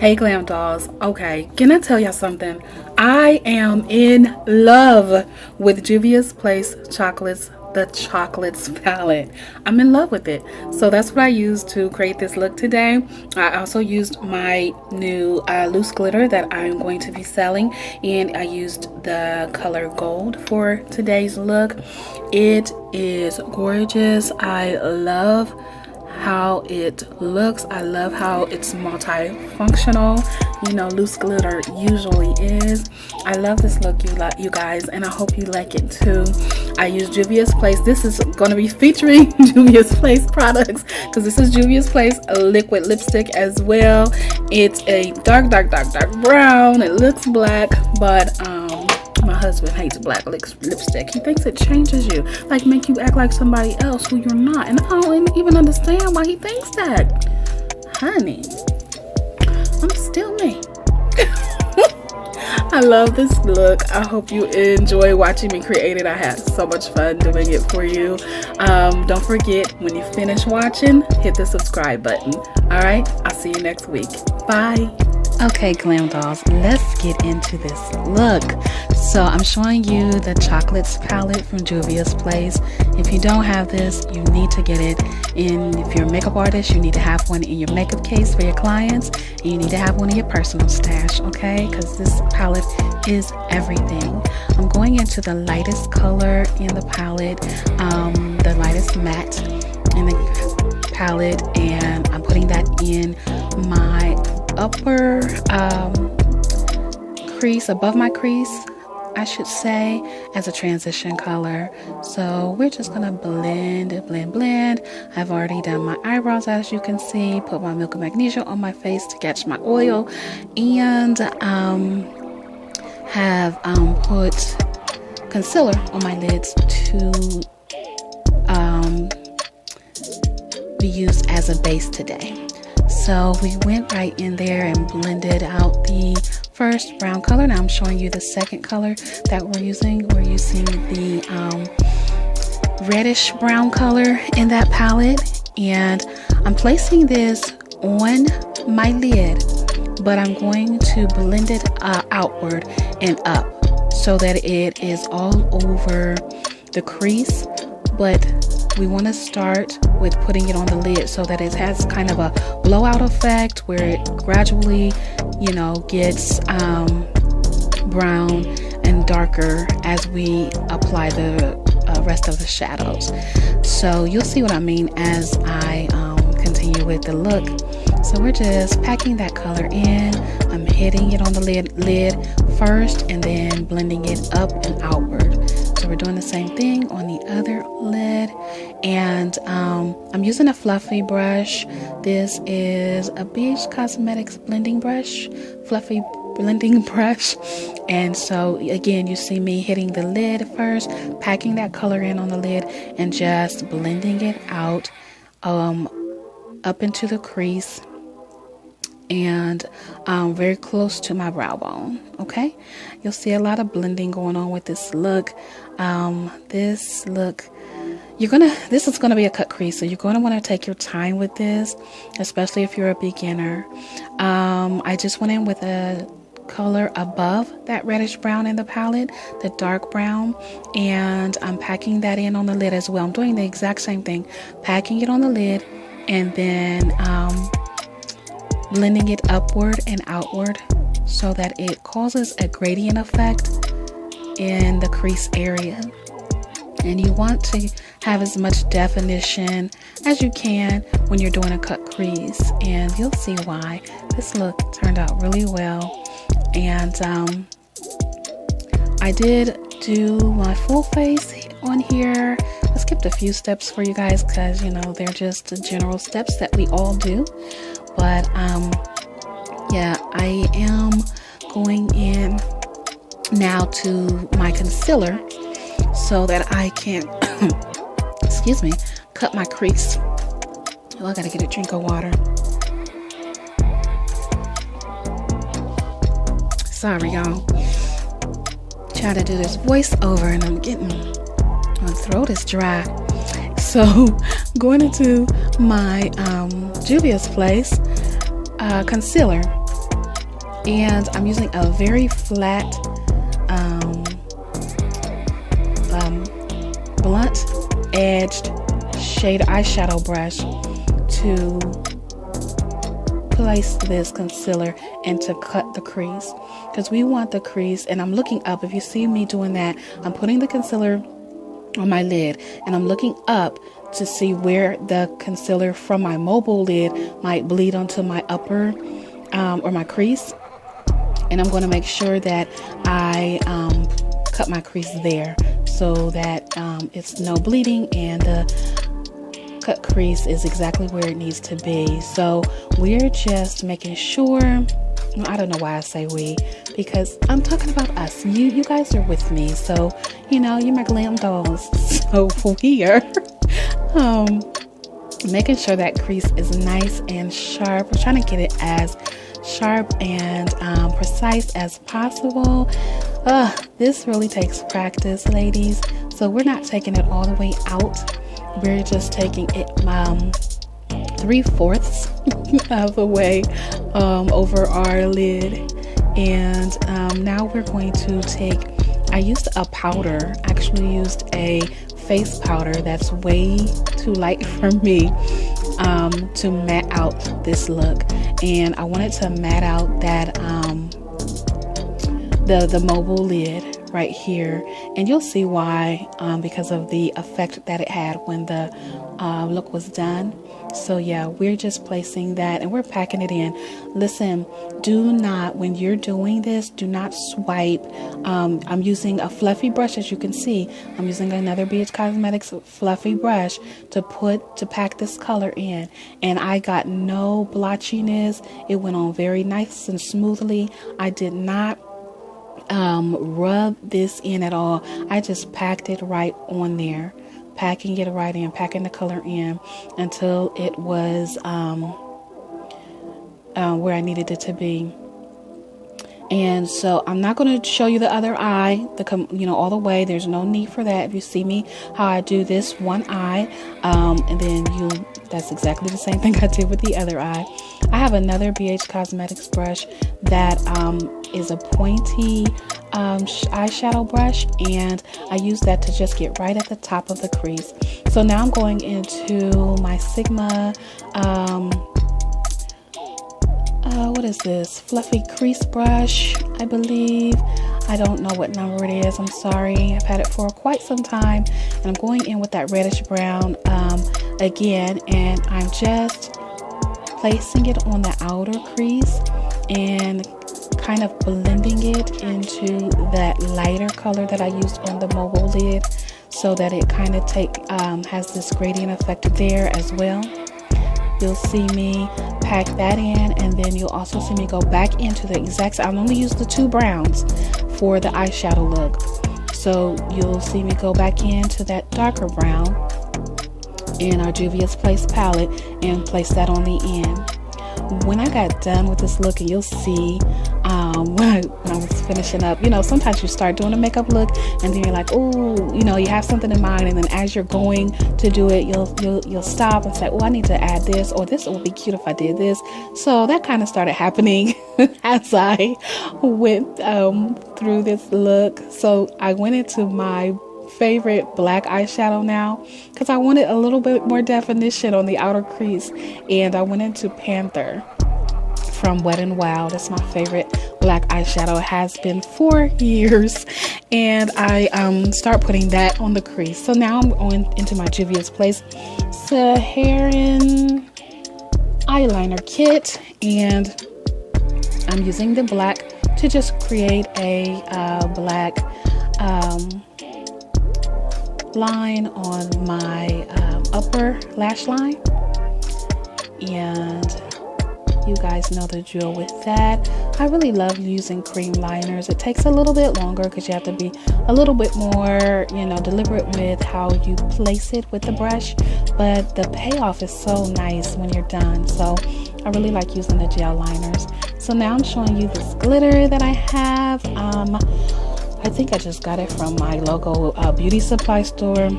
Hey Glam Dolls. Okay, can I tell y'all something? I am in love with Juvia's Place Chocolates, the Chocolates palette. I'm in love with it. So that's what I used to create this look today. I also used my new loose glitter that I'm going to be selling, and I used the color gold for today's look. It is gorgeous. I love how it looks. I love how it's multifunctional. You know, loose glitter usually is. I love this look, you guys, and I hope you like it too. I use Juvia's Place. This is going to be featuring Juvia's Place products because this is Juvia's Place liquid lipstick as well. It's a dark brown. It looks black, but my husband hates black lipstick. He thinks it changes you, like make you act like somebody else who you're not. And I don't even understand why he thinks that. Honey, I'm still me. I love this look. I hope you enjoy watching me create it. I had so much fun doing it for you. Don't forget, when you finish watching, hit the subscribe button. All right, I'll see you next week. Bye. Okay, Glam Dolls, let's get into this look. So I'm showing you the Chocolates palette from Juvia's Place. If you don't have this, you need to get it. And if you're a makeup artist, you need to have one in your makeup case for your clients. And you need to have one in your personal stash, okay? Because this palette is everything. I'm going into the lightest color in the palette, the lightest matte in the palette, and I'm putting that in my upper crease, above my crease, I should say, as a transition color. So we're just gonna blend. I've already done my eyebrows, as you can see, put my Milk of Magnesia on my face to catch my oil, and have put concealer on my lids to be used as a base today. So we went right in there and blended out the first brown color. Now I'm showing you the second color that we're using. We're using the reddish brown color in that palette, and I'm placing this on my lid, but I'm going to blend it outward and up so that it is all over the crease. But we want to start with putting it on the lid so that it has kind of a blowout effect where it gradually, you know, gets brown and darker as we apply the rest of the shadows. So you'll see what I mean as I continue with the look. So we're just packing that color in. I'm hitting it on the lid first and then blending it up and outward. So we're doing the same thing on the other lid, and I'm using a fluffy brush. This is a Beige Cosmetics blending brush, fluffy blending brush. And so again, you see me hitting the lid first, packing that color in on the lid, and just blending it out up into the crease and very close to my brow bone. Okay, you'll see a lot of blending going on with this look. This look, this is gonna be a cut crease, so you're gonna want to take your time with this, especially if you're a beginner. I just went in with a color above that reddish brown in the palette, the dark brown, and I'm packing that in on the lid as well. I'm doing the exact same thing, packing it on the lid and then blending it upward and outward so that it causes a gradient effect in the crease area. And you want to have as much definition as you can when you're doing a cut crease, and you'll see why. This look turned out really well. And I did do my full face on here. I skipped a few steps for you guys because, you know, they're just the general steps that we all do. But yeah, I am going in now to my concealer so that I can excuse me, cut my crease. Oh, I gotta get a drink of water. Sorry, y'all. Trying to do this voiceover and my throat is dry. So going into my Juvia's Place concealer, And I'm using a very flat blunt edged shade eyeshadow brush to place this concealer and to cut the crease, because we want the crease. And I'm looking up. If you see me doing that, I'm putting the concealer on my lid and I'm looking up to see where the concealer from my mobile lid might bleed onto my upper or my crease, and I'm going to make sure that I cut my crease there so that it's no bleeding and the cut crease is exactly where it needs to be. So we're just making sure, I don't know why I say we, because I'm talking about us. You guys are with me, so you know, you're my glam dolls. So we are making sure that crease is nice and sharp. We're trying to get it as sharp and precise as possible. This really takes practice, ladies. So we're not taking it all the way out. We're just taking it 3/4 of the way over our lid. And now we're going to take, I used a powder, actually used a face powder that's way too light for me to matte out this look. And I wanted to matte out that the mobile lid right here, and you'll see why, because of the effect that it had when the look was done. So yeah, we're just placing that and we're packing it in. Listen, do not, when you're doing this, do not swipe. I'm using a fluffy brush, as you can see. I'm using another BH Cosmetics fluffy brush to pack this color in, and I got no blotchiness. It went on very nice and smoothly. I did not rub this in at all. I just packed it right on there, packing it right in, packing the color in until it was where I needed it to be. And so I'm not going to show you the other eye, all the way. There's no need for that. If you see me, how I do this one eye, and then that's exactly the same thing I did with the other eye. I have another BH Cosmetics brush that is a pointy eyeshadow brush, and I use that to just get right at the top of the crease. So now I'm going into my Sigma what is this, fluffy crease brush, I believe. I don't know what number it is, I'm sorry. I've had it for quite some time, and I'm going in with that reddish brown again, and I'm just placing it on the outer crease and kind of blending it into that lighter color that I used on the mobile lid, so that it kind of has this gradient effect there as well. You'll see me pack that in, and then you'll also see me go back into the exact, I'll only use the two browns for the eyeshadow look. So you'll see me go back into that darker brown in our Juvia's Place palette and place that on the end. When I got done with this look, and you'll see when I was finishing up, sometimes you start doing a makeup look and then you're like, oh, you have something in mind, and then as you're going to do it, you'll stop and say, oh, I need to add this, or this would be cute if I did this. So that kind of started happening as I went through this look. So I went into my favorite black eyeshadow now, because I wanted a little bit more definition on the outer crease, and I went into Panther from Wet n Wild. That's my favorite black eyeshadow. It has been for years, and I start putting that on the crease. So now I'm going into my Juvia's Place Saharan eyeliner kit, and I'm using the black to just create a black line on my upper lash line, and you guys know the drill with that. I really love using cream liners. It takes a little bit longer because you have to be a little bit more, deliberate with how you place it with the brush, but the payoff is so nice when you're done. So I really like using the gel liners. So now I'm showing you this glitter that I have. I think I just got it from my local beauty supply store,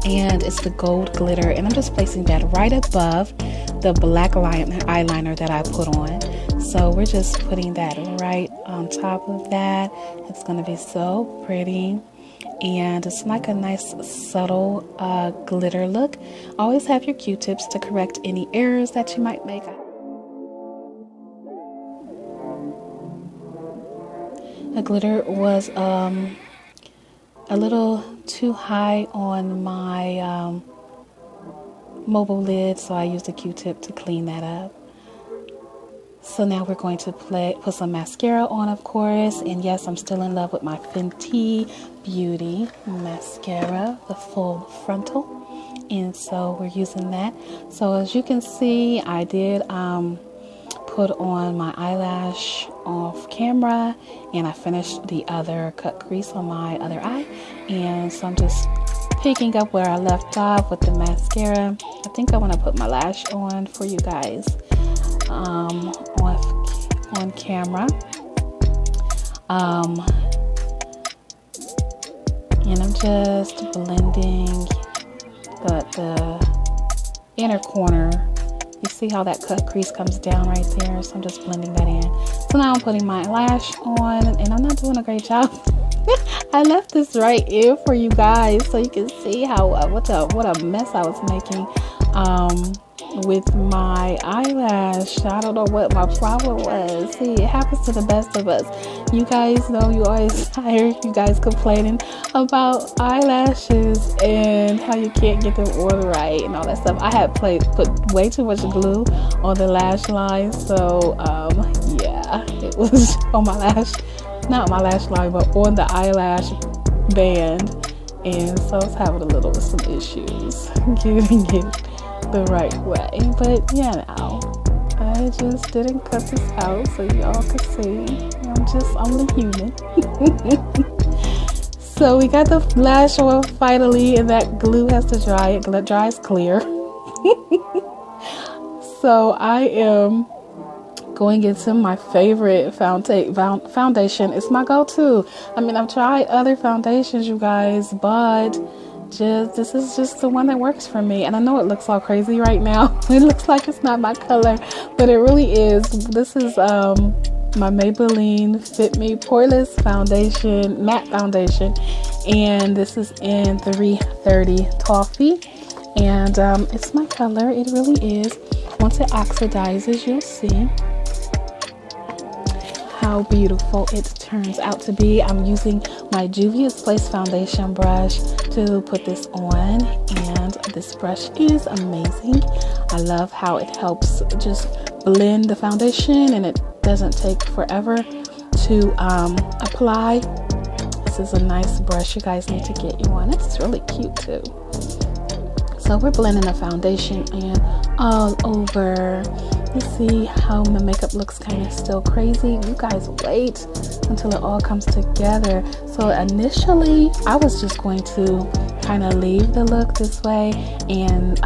and it's the gold glitter, and I'm just placing that right above the black eyeliner that I put on. So we're just putting that right on top of that. It's going to be so pretty. And it's like a nice subtle glitter look. Always have your Q-tips to correct any errors that you might make. The glitter was a little too high on my mobile lid, so I used a Q-tip to clean that up. So now we're going to put some mascara on, of course. And yes, I'm still in love with my Fenty Beauty mascara, the full frontal. And so we're using that. So as you can see, I did put on my eyelash off camera, and I finished the other cut crease on my other eye. And so I'm just picking up where I left off with the mascara. I think I want to put my lash on for you guys on camera. And I'm just blending the inner corner. You see how that cut crease comes down right there? So I'm just blending that in. So now I'm putting my lash on, and I'm not doing a great job. I left this right here for you guys so you can see how what a mess I was making with my eyelash. I don't know what my problem was. See, it happens to the best of us. You guys know, you always hear you guys complaining about eyelashes and how you can't get them on right and all that stuff. I had put way too much glue on the lash line, so yeah, it was on my lash, not my lash line, but on the eyelash band, and so I was having some issues getting it the right way. But yeah, now I just didn't cut this out so y'all could see I'm just only human. So we got the lash on finally, and that glue has to dry. It dries clear. So I am going into my favorite foundation. It's my go-to. I mean, I've tried other foundations, you guys, but this is just the one that works for me. And I know it looks all crazy right now. It looks like it's not my color, but it really is. This is my Maybelline Fit Me Poreless Foundation, matte foundation, and this is in 330 Toffee, and it's my color. It really is. Once it oxidizes, you'll see how beautiful it turns out to be. I'm using my Juvia's Place foundation brush to put this on, and this brush is amazing. I love how it helps just blend the foundation, and it doesn't take forever to apply. This is a nice brush. You guys need to get you one. It's really cute too. So we're blending the foundation in all over. You see how the makeup looks kind of still crazy. You guys wait until it all comes together. So initially I was just going to kind of leave the look this way, and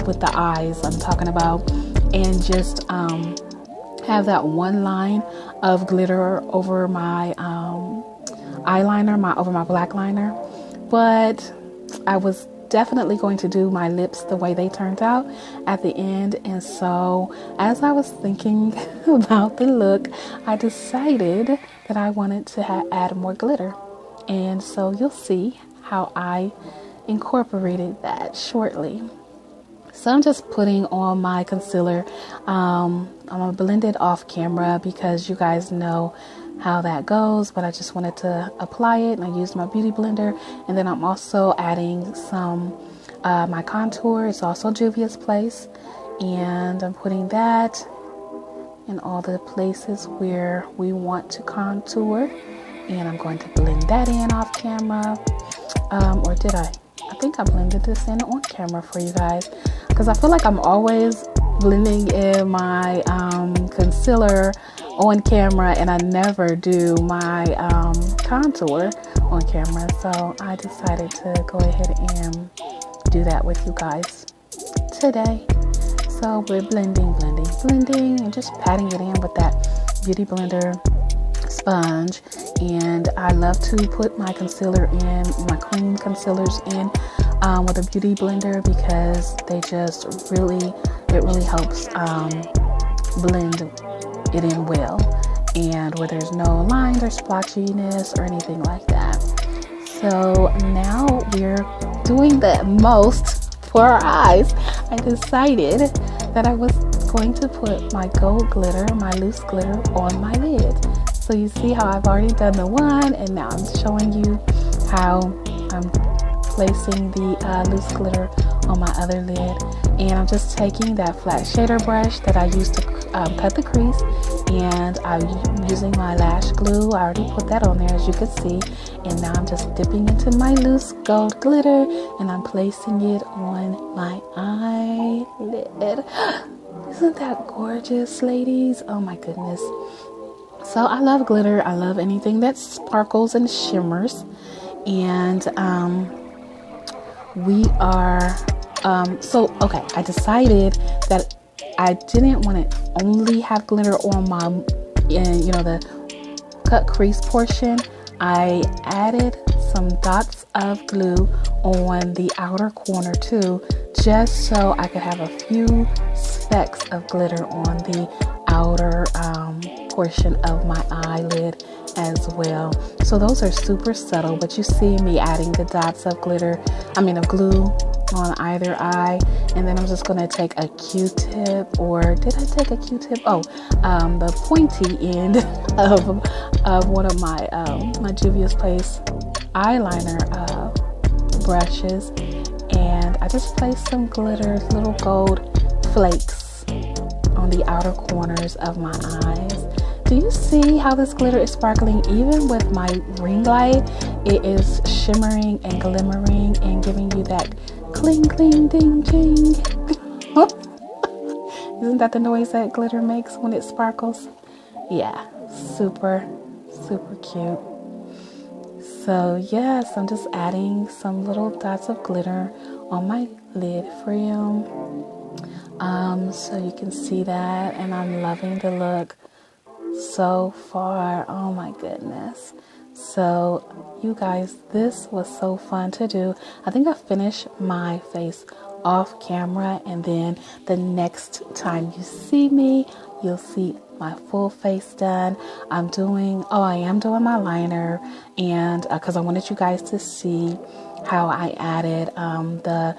with the eyes I'm talking about, and just have that one line of glitter over my eyeliner, over my black liner. But I was definitely going to do my lips the way they turned out at the end. And so as I was thinking about the look, I decided that I wanted to add more glitter. And so you'll see how I incorporated that shortly. So I'm just putting on my concealer. I'm gonna blend it off camera because you guys know how that goes, but I just wanted to apply it, and I used my beauty blender. And then I'm also adding some my contour. It's also Juvia's Place, and I'm putting that in all the places where we want to contour, and I'm going to blend that in off camera. Or did I think I blended this in on camera for you guys, because I feel like I'm always blending in my concealer on camera, and I never do my contour on camera. So I decided to go ahead and do that with you guys today. So we're blending, and just patting it in with that beauty blender sponge. And I love to put my concealer in, my cream concealers in with a beauty blender, because they just really, it really helps blend it in well, and where there's no lines or splotchiness or anything like that. So now we're doing the most for our eyes. I decided that I was going to put my gold glitter, my loose glitter, on my lid. So you see how I've already done the one, and now I'm showing you how I'm placing the loose glitter on my other lid. And I'm just taking that flat shader brush that I used to cut the crease, and I'm using my lash glue. I already put that on there, as you can see, and now I'm just dipping into my loose gold glitter and I'm placing it on my eyelid. Isn't that gorgeous, ladies? Oh my goodness. So I love glitter. I love anything that sparkles and shimmers. And we are okay, I decided that I didn't want to only have glitter on my the cut crease portion. I added some dots of glue on the outer corner too, just so I could have a few specks of glitter on the outer portion of my eyelid as well. So those are super subtle, but you see me adding the dots of of glue on either eye. And then I'm just going to take a Q-tip, or did I take a Q-tip? The pointy end of one of my Juvia's Place eyeliner brushes, and I just placed some glitter, little gold flakes on the outer corners of my eyes. Do you see how this glitter is sparkling? Even with my ring light, it is shimmering and glimmering and giving you that cling, cling, ding, ding. Isn't that the noise that glitter makes when it sparkles? Yeah, super, super cute. So yes, I'm just adding some little dots of glitter on my lid for you. So you can see that, and I'm loving the look so far. Oh my goodness. So you guys, this was so fun to do. I think I finished my face off camera, and then the next time you see me, you'll see my full face done. I am doing my liner, and because I wanted you guys to see how I added the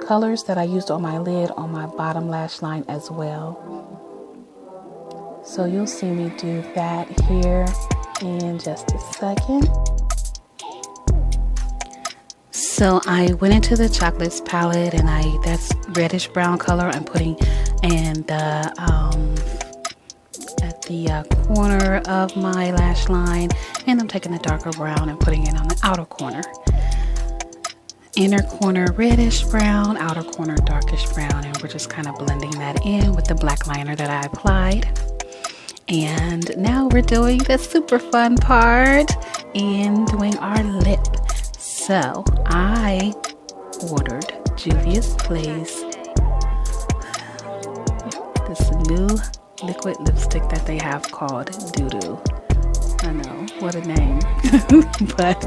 colors that I used on my lid on my bottom lash line as well. So you'll see me do that here in just a second. So I went into the Chocolates palette, and that's reddish brown color I'm putting in the at the corner of my lash line, and I'm taking the darker brown and putting it on the outer corner. Inner corner reddish brown, outer corner darkish brown, and we're just kind of blending that in with the black liner that I applied. And now we're doing the super fun part in doing our lip. So I ordered Juvia's Place this new liquid lipstick that they have called Dudu. I know, what a name. But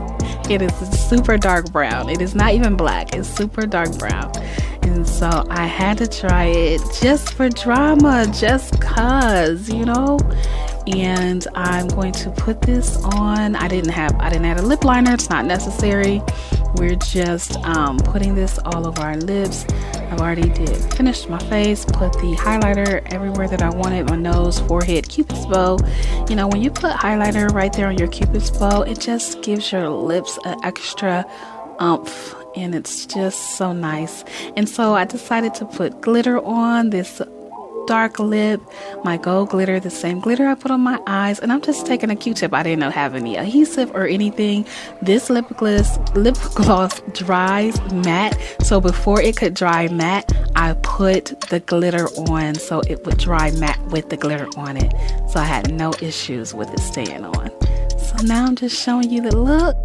it is super dark brown. It is not even black, it's super dark brown. And so I had to try it just for drama, just cause, and I'm going to put this on. I didn't add a lip liner, it's not necessary. We're just putting this all over our lips. I've already finished my face, put the highlighter everywhere that I wanted, my nose, forehead, cupid's bow. When you put highlighter right there on your cupid's bow, it just gives your lips an extra oomph, and it's just so nice. And so I decided to put glitter on this dark lip, my gold glitter, the same glitter I put on my eyes, and I'm just taking a Q-tip. I didn't have any adhesive or anything. This lip gloss dries matte, so before it could dry matte, I put the glitter on so it would dry matte with the glitter on it, so I had no issues with it staying on. So now I'm just showing you the look.